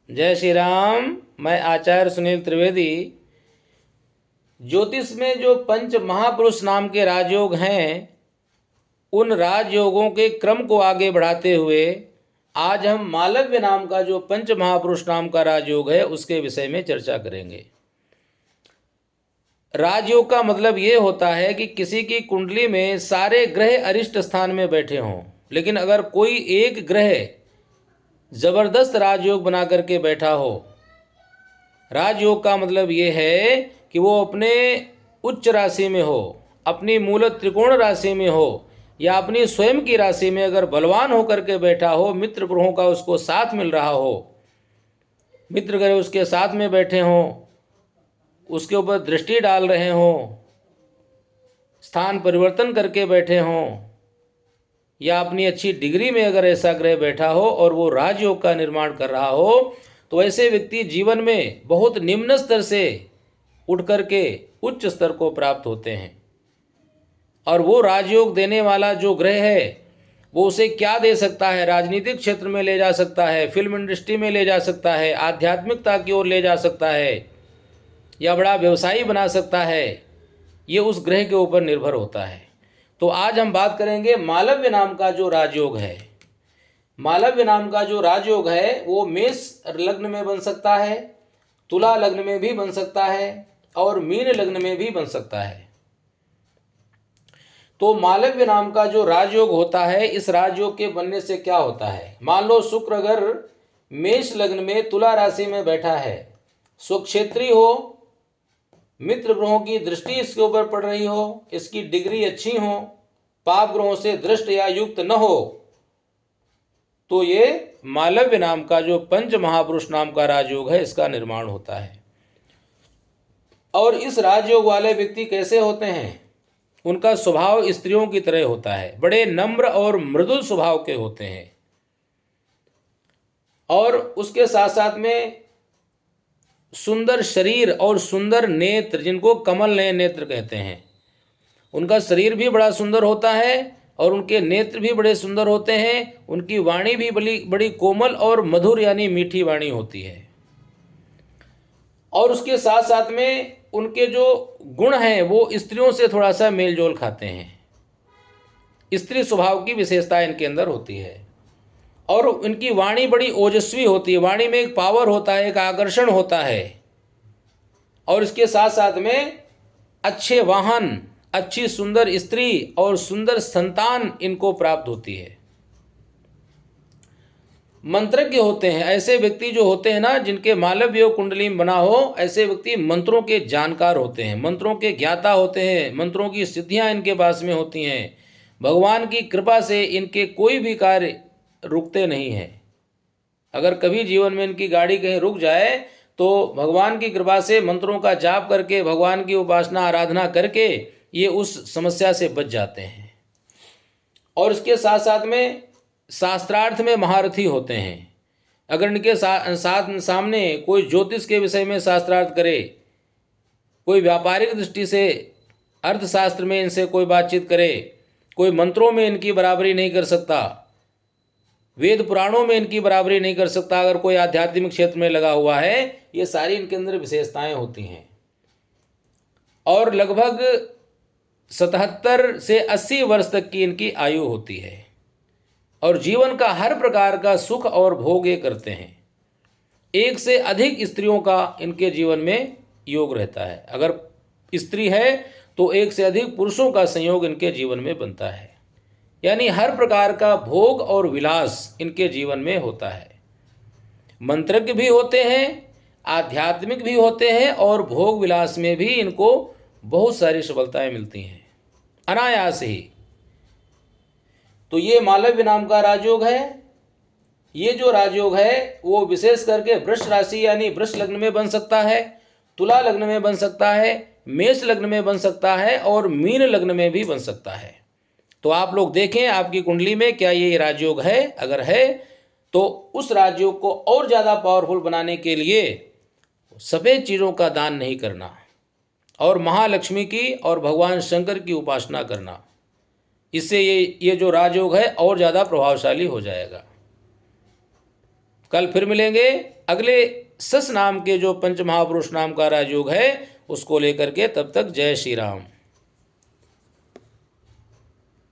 जय श्री राम। मैं आचार्य सुनील त्रिवेदी। ज्योतिष में जो पंच महापुरुष नाम के राजयोग हैं, उन राजयोगों के क्रम को आगे बढ़ाते हुए आज हम मालव्य नाम का जो पंच महापुरुष नाम का राजयोग है उसके विषय में चर्चा करेंगे। राजयोग का मतलब ये होता है कि किसी की कुंडली में सारे ग्रह अरिष्ट स्थान में बैठे हों, लेकिन अगर कोई एक ग्रह जबरदस्त राजयोग बना करके बैठा हो। राजयोग का मतलब ये है कि वो अपने उच्च राशि में हो, अपनी मूल त्रिकोण राशि में हो, या अपनी स्वयं की राशि में अगर बलवान होकर के बैठा हो, मित्र ग्रहों का उसको साथ मिल रहा हो, मित्र ग्रह उसके साथ में बैठे हों, उसके ऊपर दृष्टि डाल रहे हों, स्थान परिवर्तन करके बैठे हों, या अपनी अच्छी डिग्री में अगर ऐसा ग्रह बैठा हो और वो राजयोग का निर्माण कर रहा हो, तो ऐसे व्यक्ति जीवन में बहुत निम्न स्तर से उठ करके उच्च स्तर को प्राप्त होते हैं। और वो राजयोग देने वाला जो ग्रह है वो उसे क्या दे सकता है? राजनीतिक क्षेत्र में ले जा सकता है, फिल्म इंडस्ट्री में ले जा सकता है, आध्यात्मिकता की ओर ले जा सकता है, या बड़ा व्यवसायी बना सकता है। ये उस ग्रह के ऊपर निर्भर होता है। तो आज हम बात करेंगे मालव्य नाम का जो राजयोग है। मालव्य नाम का जो राजयोग है वो मेष लग्न में बन सकता है, तुला लग्न में भी बन सकता है, और मीन लग्न में भी बन सकता है। तो मालव्य नाम का जो राजयोग होता है, इस राजयोग के बनने से क्या होता है? मान लो शुक्र अगर मेष लग्न में तुला राशि में बैठा है, स्वक्षेत्री हो, मित्र ग्रहों की दृष्टि इसके ऊपर पड़ रही हो, इसकी डिग्री अच्छी हो, पाप ग्रहों से दृष्ट या युक्त न हो, तो ये मालव्य नाम का जो पंच महापुरुष नाम का राजयोग है इसका निर्माण होता है। और इस राजयोग वाले व्यक्ति कैसे होते हैं? उनका स्वभाव स्त्रियों की तरह होता है, बड़े नम्र और मृदुल स्वभाव के होते हैं, और उसके साथ साथ में सुंदर शरीर और सुंदर नेत्र, जिनको कमल नयन नेत्र कहते हैं। उनका शरीर भी बड़ा सुंदर होता है और उनके नेत्र भी बड़े सुंदर होते हैं। उनकी वाणी भी बड़ी बड़ी कोमल और मधुर यानी मीठी वाणी होती है। और उसके साथ साथ में उनके जो गुण हैं वो स्त्रियों से थोड़ा सा मेल जोल खाते हैं। स्त्री स्वभाव की विशेषता इनके अंदर होती है। और इनकी वाणी बड़ी ओजस्वी होती है, वाणी में एक पावर होता है, एक आकर्षण होता है। और इसके साथ साथ में अच्छे वाहन, अच्छी सुंदर स्त्री और सुंदर संतान इनको प्राप्त होती है। मंत्रज्ञ होते हैं ऐसे व्यक्ति जो होते हैं ना, जिनके मालव्य योग कुंडली में बना हो, ऐसे व्यक्ति मंत्रों के जानकार होते हैं, मंत्रों के ज्ञाता होते हैं, मंत्रों की सिद्धियां इनके पास में होती हैं। भगवान की कृपा से इनके कोई भी कार्य रुकते नहीं हैं। अगर कभी जीवन में इनकी गाड़ी कहीं रुक जाए तो भगवान की कृपा से मंत्रों का जाप करके, भगवान की उपासना आराधना करके ये उस समस्या से बच जाते हैं। और इसके साथ साथ में शास्त्रार्थ में महारथी होते हैं। अगर इनके साथ सामने कोई ज्योतिष के विषय में शास्त्रार्थ करे, कोई व्यापारिक दृष्टि से अर्थशास्त्र में इनसे कोई बातचीत करे, कोई मंत्रों में इनकी बराबरी नहीं कर सकता, वेद पुराणों में इनकी बराबरी नहीं कर सकता, अगर कोई आध्यात्मिक क्षेत्र में लगा हुआ है, ये सारी इनके अंदर विशेषताएं होती हैं। और लगभग 77 से 80 वर्ष तक की इनकी आयु होती है। और जीवन का हर प्रकार का सुख और भोग ये करते हैं। एक से अधिक स्त्रियों का इनके जीवन में योग रहता है। अगर स्त्री है तो एक से अधिक पुरुषों का संयोग इनके जीवन में बनता है। यानी हर प्रकार का भोग और विलास इनके जीवन में होता है। मंत्रज्ञ भी होते हैं, आध्यात्मिक भी होते हैं, और भोग विलास में भी इनको बहुत सारी सफलताएं मिलती हैं अनायास ही। तो ये मालव्य नाम का राजयोग है। ये जो राजयोग है वो विशेष करके वृष राशि यानी वृष लग्न में बन सकता है, तुला लग्न में बन सकता है, मेष लग्न में बन सकता है, और मीन लग्न में भी बन सकता है। तो आप लोग देखें आपकी कुंडली में क्या ये राजयोग है। अगर है तो उस राजयोग को और ज़्यादा पावरफुल बनाने के लिए सफ़ेद चीज़ों का दान नहीं करना, और महालक्ष्मी की और भगवान शंकर की उपासना करना। इससे ये जो राजयोग है और ज़्यादा प्रभावशाली हो जाएगा। कल फिर मिलेंगे अगले सस नाम के जो पंच महापुरुष नाम का राजयोग है उसको लेकर के। तब तक जय श्री राम।